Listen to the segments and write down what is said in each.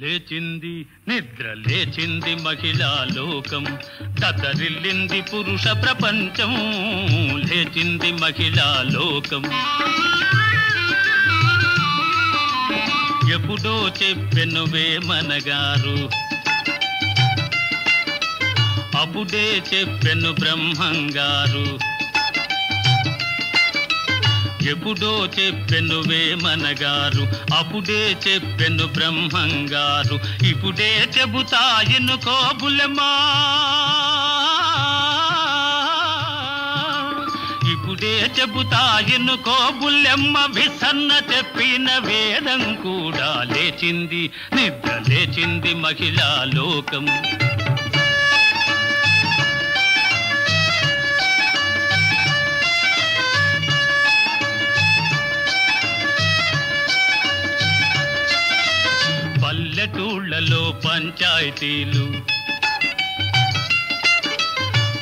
లేచింది నిద్ర లేచింది మహిళా లోకం, దతరిల్లింది పురుష ప్రపంచం. లేచింది మహిళా లోకం. ఎప్పుడో చెప్పెను వేమనగారు, అప్పుడే చెప్పెను బ్రహ్మంగారు. ఎప్పుడో చెప్పెను వేమనగారు, అప్పుడే చెప్పెను బ్రహ్మంగారు. ఇప్పుడే చెబుతా ఎన్నుకో బుల్లెమ్మా, ఇప్పుడే చెబుతా ఎన్నుకో బుల్లెమ్మ. విసన్న చెప్పిన వేదం కూడా లేచింది, నిద్ర లేచింది మహిళా లోకం. పల్లెటూళ్ళలో పంచాయతీలు,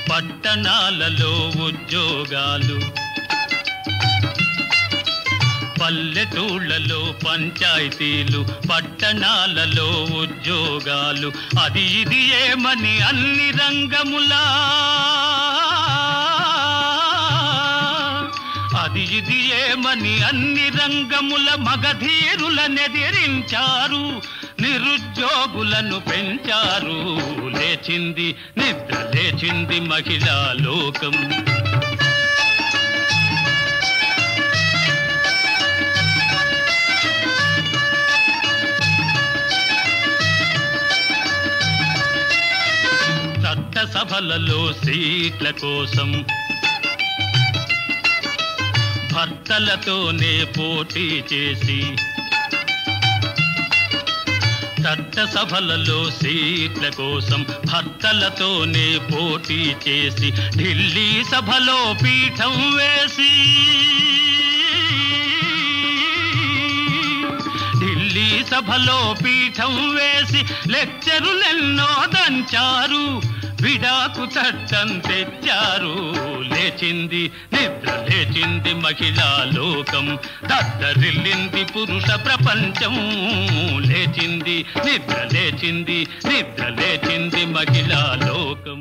పట్టణాలలో ఉద్యోగాలు. పల్లెటూళ్ళలో పంచాయతీలు, పట్టణాలలో ఉద్యోగాలు. అది ఇది ఏమని అన్ని రంగములా, అది ఇది ఏమని అన్ని రంగముల మగధీరులనెదిరించారు, నిరుద్యోగులను పెంచారు. లేచింది నిద్ర లేచింది మహిళా లోకం. చట్టసభలలో సీట్ల కోసం భర్తలతోనే పోటీ చేసి, చట్టసభలలో సీట్ల కోసం భర్తలతోనే పోటీ చేసి, ఢిల్లీ సభలో పీఠం వేసి, ఢిల్లీ సభలో పీఠం వేసి లెక్చరులెన్నో దంచారు, విడాకు చట్టం తెచ్చారు. లేచింది నిద్ర లేచింది మహిళా లోకం, దద్దరిల్లింది పురుష ప్రపంచం. లేచింది నిద్ర లేచింది, నిద్ర లేచింది మహిళా లోకం.